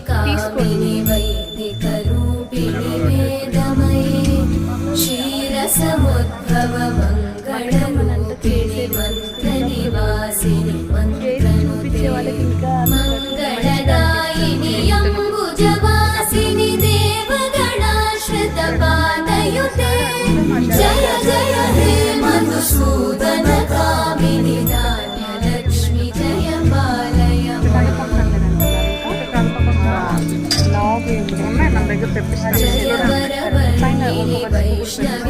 कामिनि वैदिकरूपिणि वेदमये क्षीरसमुद्भव मङ्गलरूपिणि मन्त्रनिवासिनि मन्त्रनुते मङ्गलदायिनि अम्बुजवासिनि देवगणाश्रितपादयुते जय जय हे मधुसूदन कामिनि धान्यलक्ष्मि जय पालय जय वरवर्णिनि वैष्णवी